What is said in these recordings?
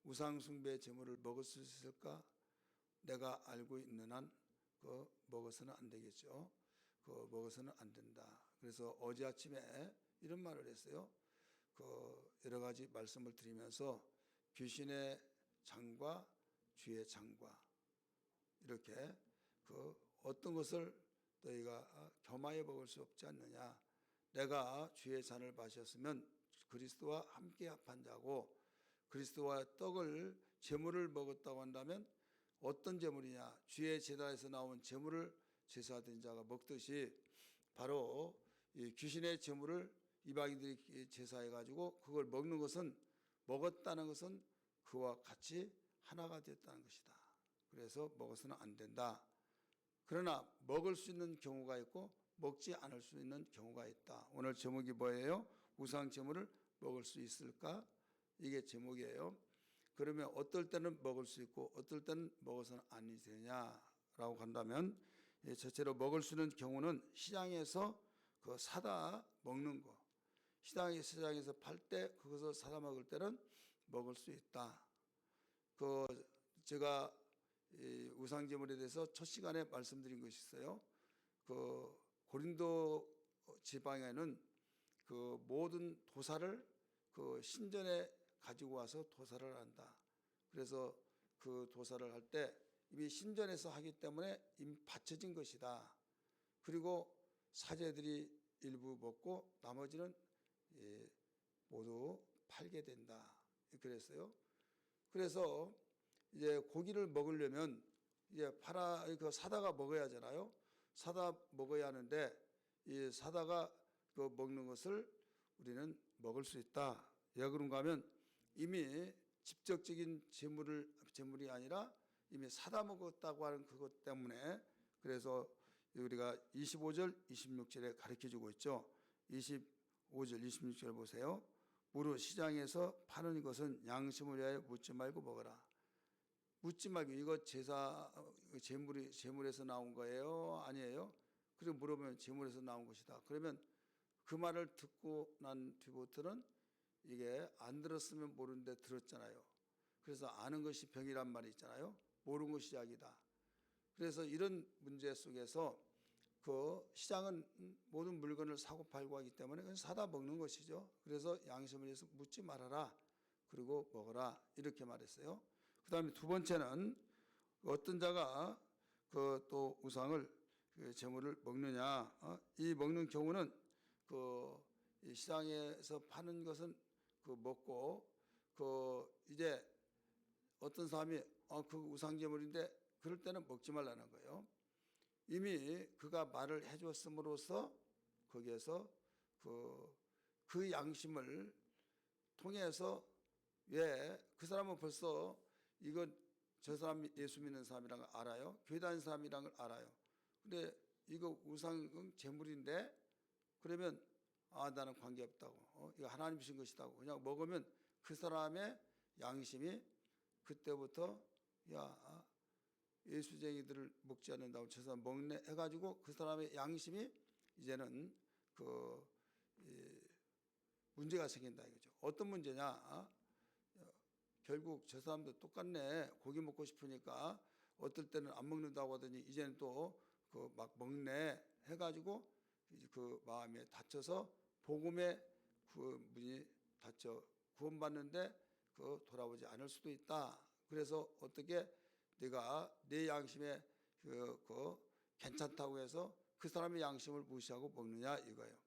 우상숭배 제물을 먹을 수 있을까? 내가 알고 있는 한 먹어서는 안 되겠죠. 먹어서는 안 된다. 그래서 어제 아침에 이런 말을 했어요. 여러 가지 말씀을 드리면서 귀신의 장과 쥐의 장과 이렇게 어떤 것을 너희가 겸하여 먹을 수 없지 않느냐. 내가 쥐의 잔을 마셨으면 그리스도와 함께 합한 자고, 그리스도와 떡을 제물을 먹었다고 한다면 어떤 제물이냐. 쥐의 제단에서 나온 제물을 제사드린 자가 먹듯이 바로 이 귀신의 제물을 이방인들이 제사해 가지고 그걸 먹는 것은, 먹었다는 것은 그와 같이 하나가 됐다는 것이다. 그래서 먹어서는 안 된다. 그러나 먹을 수 있는 경우가 있고 먹지 않을 수 있는 경우가 있다. 오늘 제목이 뭐예요? 우상 제물을 먹을 수 있을까? 이게 제목이에요. 그러면 어떨 때는 먹을 수 있고 어떨 때는 먹어서는 아니 되냐라고 한다면, 첫째로 먹을 수 있는 경우는 시장에서 사다 먹는 거. 시장에서 팔 때 그것을 사다 먹을 때는 먹을 수 있다. 제가 우상 제물에 대해서 첫 시간에 말씀드린 것이 있어요. 고린도 지방에는 모든 도사를 신전에 가지고 와서 도사를 한다. 그래서 그 도사를 할 때 이미 신전에서 하기 때문에 이미 바쳐진 것이다. 그리고 사제들이 일부 먹고 나머지는 모두 팔게 된다. 그랬어요. 그래서 이제 고기를 먹으려면 이제 사다가 먹어야 하잖아요. 사다 먹어야 하는데 이 사다가 먹는 것을 우리는 먹을 수 있다. 왜 그런가 하면 이미 직접적인 제물이 아니라 이미 사다 먹었다고 하는 그것 때문에, 그래서 우리가 25절, 26절에 가르쳐 주고 있죠. 25절, 26절 보세요. 무릇 시장에서 파는 것은 양심을 위하여 묻지 말고 먹어라. 묻지 말고 이거 제물에서 나온 거예요? 아니에요? 그리고 물어보면 제물에서 나온 것이다. 그러면 그 말을 듣고 난 뒤부터는 이게 안 들었으면 모르는데 들었잖아요. 그래서 아는 것이 병이란 말이 있잖아요. 모르는 것이 약이다. 그래서 이런 문제 속에서 시장은 모든 물건을 사고 팔고 하기 때문에 그냥 사다 먹는 것이죠. 그래서 양심을 위해서 묻지 말아라. 그리고 먹어라. 이렇게 말했어요. 그 다음에 두 번째는 어떤 자가 또 우상을 제물을 먹느냐. 이 먹는 경우는 이 시장에서 파는 것은 먹고 이제 어떤 사람이 그 우상 제물인데 그럴 때는 먹지 말라는 거예요. 이미 그가 말을 해줬음으로써 거기에서 그 양심을 통해서, 왜 그 사람은 벌써 저 사람이 예수 믿는 사람이라는 걸 알아요. 교회 다니는 사람이라는 걸 알아요. 근데 이거 우상 제물인데 그러면 나는 관계없다고, 이거 하나님 주신 것이다고 그냥 먹으면 그 사람의 양심이 그때부터 예수쟁이들을 먹지 않는다고 저 사람 먹네 해가지고 그 사람의 양심이 이제는 문제가 생긴다 이거죠. 어떤 문제냐? 결국 저 사람도 똑같네. 고기 먹고 싶으니까 어떨 때는 안 먹는다고 하더니 이제는 또 막 먹네 해가지고 그 마음에 다쳐서 복음의 문이 닫혀 구원받는데 돌아오지 않을 수도 있다. 그래서 어떻게 내가 내 양심에 괜찮다고 해서 그 사람의 양심을 무시하고 먹느냐 이거예요.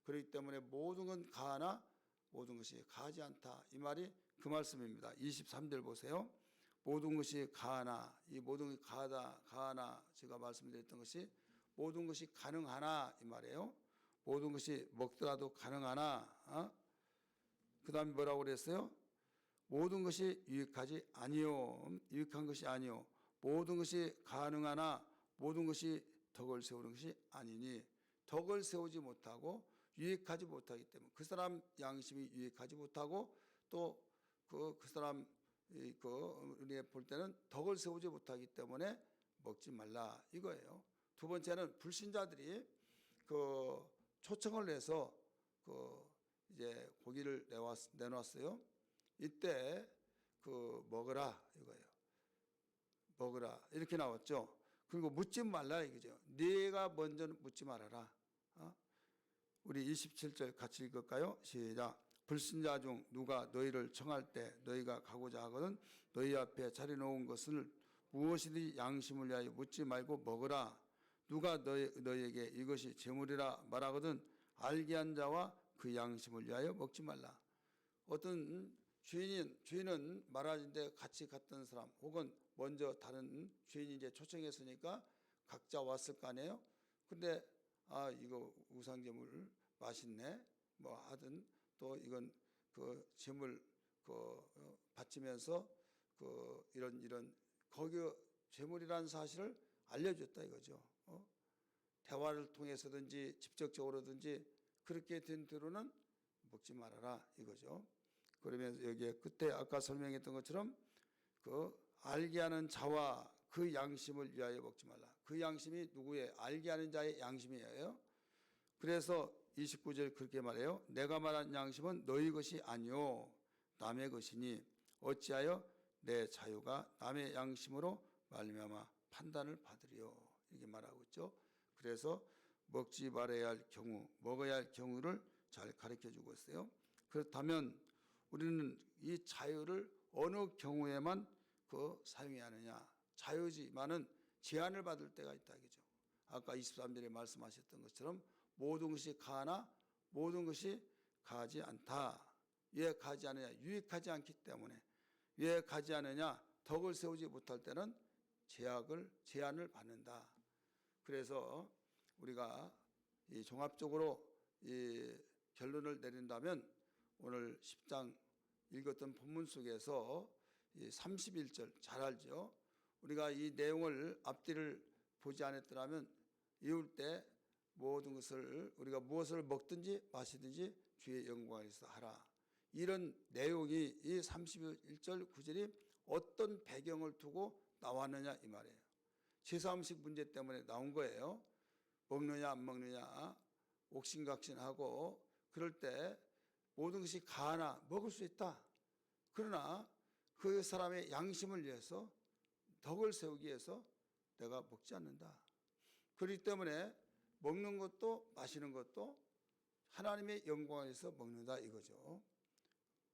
그렇기 때문에 모든 건 가하나 모든 것이 가하지 않다. 이 말이 그 말씀입니다. 23절 보세요. 모든 것이 가하나, 이 모든 것이 가하나 제가 말씀드렸던 것이 모든 것이 가능하나 이 말이에요. 모든 것이 먹더라도 가능하나. 그 다음에 뭐라고 그랬어요? 모든 것이 유익하지 아니요. 유익한 것이 아니요. 모든 것이 가능하나 모든 것이 덕을 세우는 것이 아니니, 덕을 세우지 못하고 유익하지 못하기 때문에 그 사람 양심이 유익하지 못하고 또 그 사람 우리가 볼 때는 덕을 세우지 못하기 때문에 먹지 말라 이거예요. 두 번째는 불신자들이 초청을 해서 이제 고기를 내놨어요. 이때 먹어라 이거예요. 먹으라 이렇게 나왔죠. 그리고 묻지 말라 이거죠. 네가 먼저 묻지 말아라. 우리 27절 같이 읽을까요? 시작. 불신자 중 누가 너희를 청할 때 너희가 가고자 하거든 너희 앞에 차려놓은 것을 무엇이든지 양심을 위하여 묻지 말고 먹으라. 누가 너희에게 이것이 재물이라 말하거든 알게 한 자와 그 양심을 위하여 먹지 말라. 어떤 주인은 말하는데 같이 갔던 사람 혹은 먼저 다른 주인이 이제 초청했으니까 각자 왔을 거 아니에요. 근데 이거 우상제물 맛있네 뭐 하든 또 이건 그 재물 바치면서 이런 거기 재물이라는 사실을 알려줬다 이거죠. 대화를 통해서든지 직접적으로든지 그렇게 된 대로는 먹지 말아라 이거죠. 그러면서 여기에 끝에 아까 설명했던 것처럼 알게 하는 자와 그 양심을 위하여 먹지 말라. 그 양심이 누구의? 알게 하는 자의 양심이에요. 그래서 29절 그렇게 말해요. 내가 말한 양심은 너희 것이 아니요 남의 것이니 어찌하여 내 자유가 남의 양심으로 말미암아 판단을 받으리요. 이렇게 말하고 있죠. 그래서 먹지 말아야 할 경우, 먹어야 할 경우를 잘 가르쳐주고 있어요. 그렇다면 우리는 이 자유를 어느 경우에만 사용해야 하느냐. 자유지만은 제한을 받을 때가 있다 이거죠. 아까 23절에 말씀하셨던 것처럼 모든 것이 가하나 모든 것이 가하지 않다. 왜 가지 않느냐? 유익하지 않기 때문에. 왜 가지 않느냐? 덕을 세우지 못할 때는 제한을 받는다. 그래서 우리가 이 종합적으로 이 결론을 내린다면 오늘 10장 읽었던 본문 속에서 이 31절 잘 알죠. 우리가 이 내용을 앞뒤를 보지 않았더라면 이을 때 모든 것을 우리가 무엇을 먹든지 마시든지 주의 영광을 위해서 하라. 이런 내용이 이 31절 9절이 어떤 배경을 두고 나왔느냐 이 말이에요. 제사음식 문제 때문에 나온 거예요. 먹느냐 안 먹느냐 옥신각신하고 그럴 때 모든 것이 가하나 먹을 수 있다. 그러나 그 사람의 양심을 위해서 덕을 세우기 위해서 내가 먹지 않는다. 그렇기 때문에 먹는 것도 마시는 것도 하나님의 영광을 위해서 먹는다 이거죠.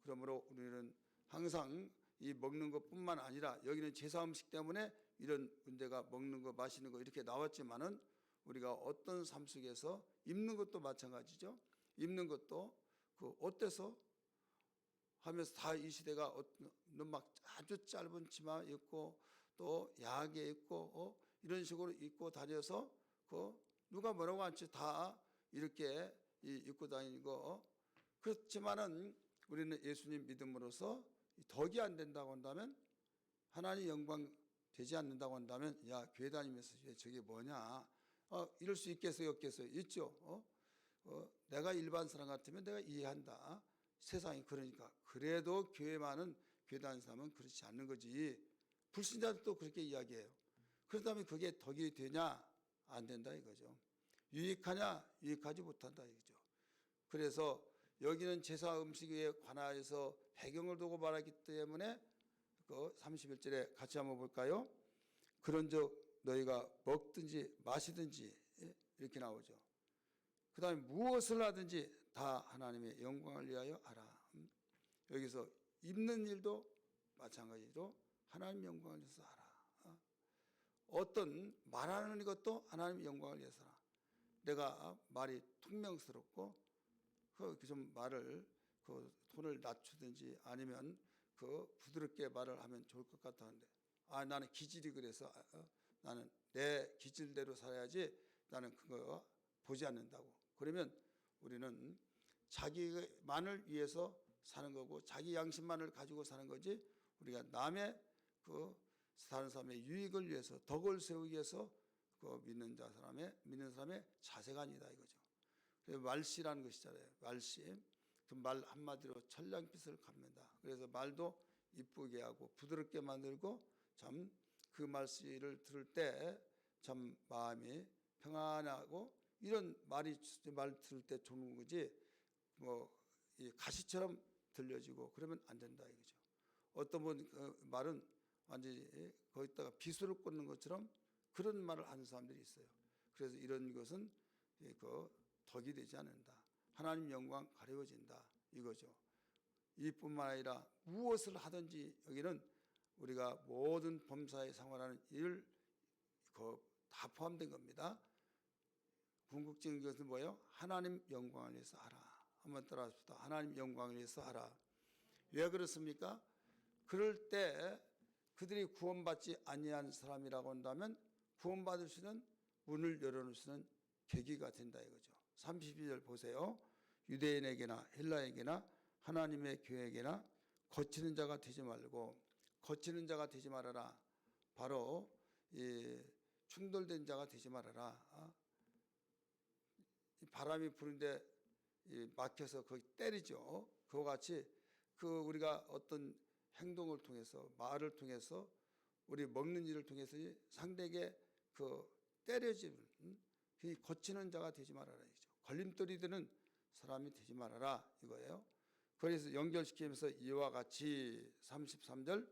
그러므로 우리는 항상 이 먹는 것뿐만 아니라 여기는 제사 음식 때문에 이런 문제가 먹는 거 마시는 거 이렇게 나왔지만은 우리가 어떤 삶 속에서 입는 것도 마찬가지죠. 입는 것도 어때서 하면서 다 이 시대가 막 아주 짧은 치마 입고 또 야하게 입고 이런 식으로 입고 다녀서 누가 뭐라고 하지 다 이렇게 입고 다니고 그렇지만은 우리는 예수님 믿음으로써 덕이 안 된다고 한다면 하나님 영광 되지 않는다고 한다면 야 교회 다니면서 저게 뭐냐 이럴 수 있겠어요 없겠어요? 있죠. 내가 일반 사람 같으면 내가 이해한다. 세상이 그러니까 그래도 교회만은 교회 다니는 사람은 그렇지 않는 거지. 불신자들도 그렇게 이야기해요. 그렇다면 그게 덕이 되냐? 안 된다 이거죠. 유익하냐? 유익하지 못한다 이거죠. 그래서 여기는 제사 음식에 관하여서 배경을 두고 말하기 때문에 31절에 같이 한번 볼까요? 그런즉 너희가 먹든지 마시든지 이렇게 나오죠. 그 다음에 무엇을 하든지 다 하나님의 영광을 위하여 하라. 여기서 입는 일도 마찬가지로 하나님 영광을 위해서 하라. 어떤 말하는 것도 하나님 영광을 위해서 하라. 내가 말이 퉁명스럽고 좀 말을 톤을 낮추든지 아니면 부드럽게 말을 하면 좋을 것 같았는데 나는 기질이 그래서 나는 내 기질대로 살아야지 나는 그거 보지 않는다고. 그러면 우리는 자기만을 위해서 사는 거고 자기 양심만을 가지고 사는 거지 우리가 남의 다른 사람의 유익을 위해서 덕을 세우기 위해서 믿는 사람의 자세가 아니다 이거죠. 그래서 말씨라는 것이잖아요. 말씨. 그 말 한마디로 천냥빛을 갚는다. 그래서 말도 이쁘게 하고 부드럽게 만들고 참 그 말씨를 들을 때 참 마음이 평안하고 이런 말 들을 때 좋은 거지 이 가시처럼 들려지고 그러면 안 된다 이거죠. 어떤 분 그 말은 완전히 거기다가 비수를 꽂는 것처럼 그런 말을 하는 사람들이 있어요. 그래서 이런 것은 그 덕이 되지 않는다. 하나님 영광 가려워진다 이거죠. 이뿐만 아니라 무엇을 하든지 여기는 우리가 모든 범사에 생활하는 일 다 포함된 겁니다. 궁극적인 것은 뭐예요? 하나님 영광을 위해서 하라. 한번 따라합시다. 하나님 영광을 위해서 하라. 왜 그렇습니까? 그럴 때 그들이 구원받지 아니한 사람이라고 한다면 구원받을 수 있는 문을 열어놓을 수 있는 계기가 된다 이거죠. 32절 보세요. 유대인에게나 헬라에게나 하나님의 교회에게나 거치는 자가 되지 말고 거치는 자가 되지 말아라. 바로 이 충돌된 자가 되지 말아라. 바람이 부는데 막혀서 거기 때리죠. 그와 같이 우리가 어떤 행동을 통해서 말을 통해서 우리 먹는 일을 통해서 상대에게 때려지는 거치는 자가 되지 말아라 이죠. 걸림돌이 되는 사람이 되지 말아라 이거예요. 그래서 연결시키면서 이와 같이 33절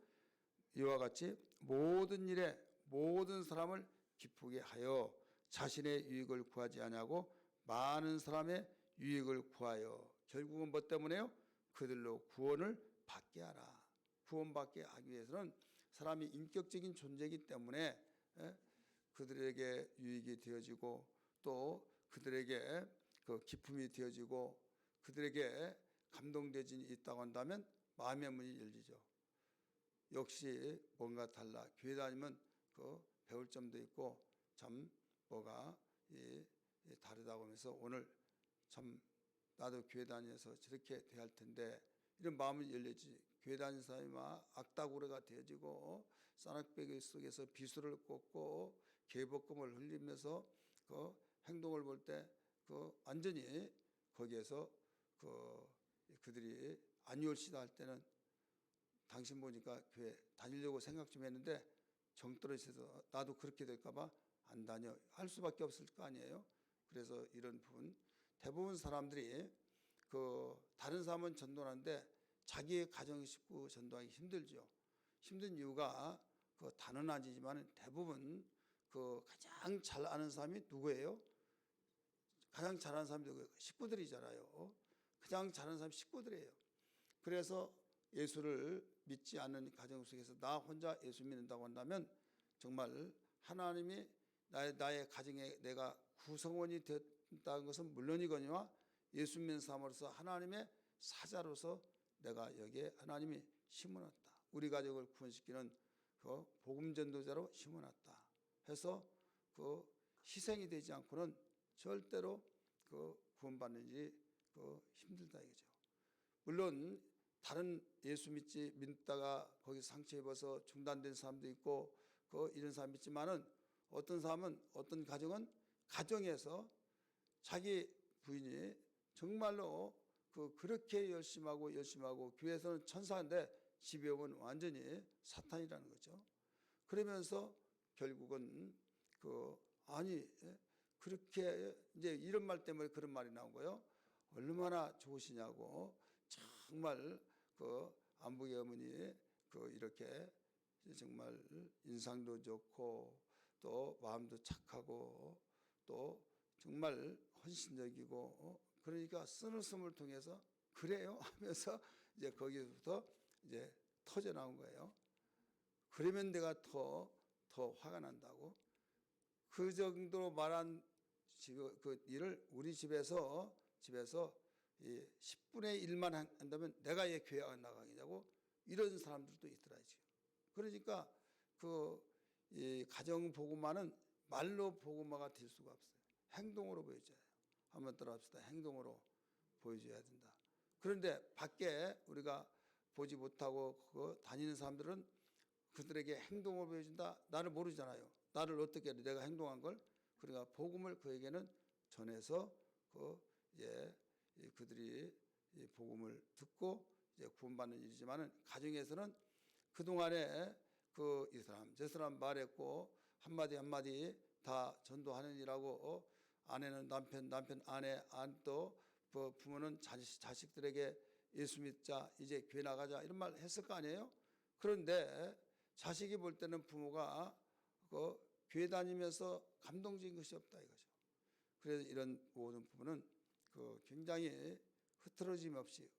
이와 같이 모든 일에 모든 사람을 기쁘게 하여 자신의 유익을 구하지 아니하고 많은 사람의 유익을 구하여 결국은 뭐 때문에요? 그들로 구원을 받게 하라. 구원받게 하기 위해서는 사람이 인격적인 존재이기 때문에 그들에게 유익이 되어지고 또 그들에게 그 기쁨이 되어지고 그들에게 감동되지 있다고 한다면 마음의 문이 열리죠. 역시 뭔가 달라. 교회 다니면 배울 점도 있고 참 뭐가 다르다고 하면서 오늘 참 나도 교회 다녀서 저렇게 돼야 할 텐데 이런 마음이 열리지. 교회 다니는 사람이 막 악다구레가 되어지고 싸낙배기 속에서 비수를 꽂고 계복금을 흘리면서 행동을 볼 때 완전히 거기에서 그들이 아니올시다 할 때는 당신 보니까 교회 다니려고 생각 좀 했는데 정 떨어져서 나도 그렇게 될까 봐 안 다녀 할 수밖에 없을 거 아니에요. 그래서 이런 부분 대부분 사람들이 다른 사람은 전도하는데 자기의 가정 식구 전도하기 힘들죠. 힘든 이유가 다는 아니지만 대부분 가장 잘 아는 사람이 누구예요? 가장 잘하는 사람이 누구예요? 식구들이잖아요. 가장 잘하는 사람이 식구들이에요. 그래서 예수를 믿지 않는 가정 속에서 나 혼자 예수 믿는다고 한다면 정말 하나님이 나의 가정에 내가 구성원이 됐다는 것은 물론이거니와 예수 믿는 사람으로서 하나님의 사자로서 내가 여기에 하나님이 심어놨다. 우리 가족을 구원시키는 복음 전도자로 심어놨다. 해서 희생이 되지 않고는 절대로 구원받는 일이 힘들다 이거죠. 물론 다른 예수 믿다가 거기서 상처 입어서 중단된 사람도 있고 이런 사람이 있지만은 어떤 사람은 어떤 가정은 가정에서 자기 부인이 정말로 그렇게 열심하고 교회에서는 천사인데 집에 오면 완전히 사탄이라는 거죠. 그러면서 결국은 아니 그렇게 이제 이런 말 때문에 그런 말이 나온 거예요. 얼마나 좋으시냐고 정말 안복의 어머니 이렇게 정말 인상도 좋고 또 마음도 착하고 또 정말 헌신적이고 그러니까 쓰는 통해서 그래요 하면서 이제 거기서부터 이제 터져 나온 거예요. 그러면 내가 더 화가 난다고. 그 정도로 말한 그 일을 우리 집에서 10분의 1만 한다면 내가 왜 교회 안 나가겠냐고 이런 사람들도 있더라고요. 그러니까 이 가정 복음화는 말로 복음화가 될 수가 없어요. 행동으로 보여줘야 해요. 한번 따라합시다. 행동으로 보여줘야 된다. 그런데 밖에 우리가 보지 못하고 다니는 사람들은 그들에게 행동을 보여준다. 나를 모르잖아요. 나를 어떻게 해? 내가 행동한 걸. 그러니까 복음을 그에게는 전해서 그들이 복음을 듣고 이제 구원받는 일이지만은 가정에서는 그 동안에 이 사람 저 사람 말했고 한마디 다 전도하는 일하고 아내는 남편 아내 또 부모는 자식들에게 예수 믿자 이제 교회 나가자 이런 말 했을 거 아니에요. 그런데 자식이 볼 때는 부모가 그 교회 다니면서 감동적인 것이 없다 이거죠. 그래서 이런 모든 부분은 그 굉장히 흐트러짐 없이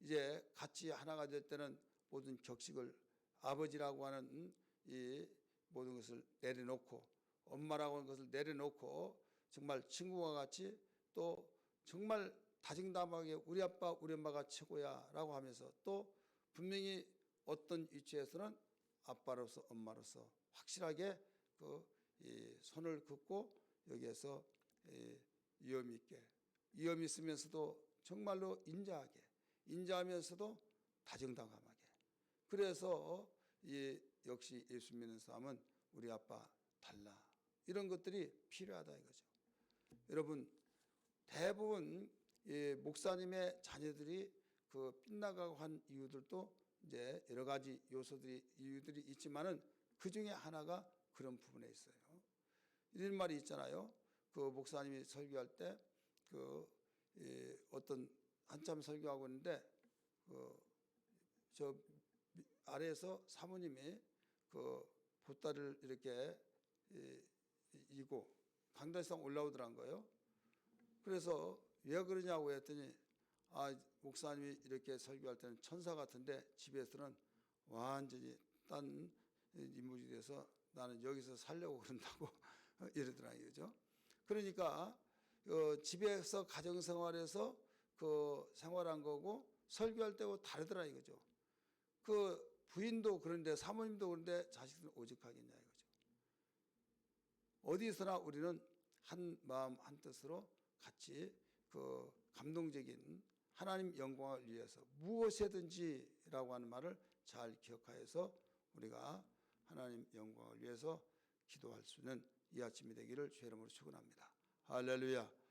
이제 같이 하나가 될 때는 모든 격식을 아버지라고 하는 이 모든 것을 내려놓고 엄마라고 하는 것을 내려놓고 정말 친구와 같이 또 정말 다정다감하게 우리 아빠 우리 엄마가 최고야 라고 하면서 또 분명히 어떤 위치에서는 아빠로서 엄마로서 확실하게 이 손을 긋고 여기에서 위험 있게 위험 있으면서도 정말로 인자하면서도 다정다감하게 그래서 역시 예수 믿는 사람은 우리 아빠 달라 이런 것들이 필요하다 이거죠. 여러분 대부분 목사님의 자녀들이 그 빗나가고 한 이유들도 이제 여러 가지 이유들이 있지만은 그 중에 하나가 그런 부분에 있어요. 이런 말이 있잖아요. 그 목사님이 설교할 때 어떤 한참 설교하고 있는데 저 아래에서 사모님이 그 보따리를 이렇게 이고 강단상 올라오더란 거예요. 그래서 왜 그러냐고 했더니 목사님이 이렇게 설교할 때는 천사 같은데 집에서는 완전히 딴 인물이 돼서 나는 여기서 살려고 그런다고 이러더라 이거죠. 그러니까 집에서 가정생활에서 그 생활한 거고 설교할 때하고 다르더라 이거죠. 그 부인도 그런데 사모님도 그런데 자식들은 오직하겠냐 이거죠. 어디서나 우리는 한 마음 한 뜻으로 같이 그 감동적인 하나님 영광을 위해서 무엇이든지라고 하는 말을 잘 기억하여서 우리가 하나님 영광을 위해서 기도할 수 있는 이 아침이 되기를 주의 이름으로 축원합니다. 할렐루야.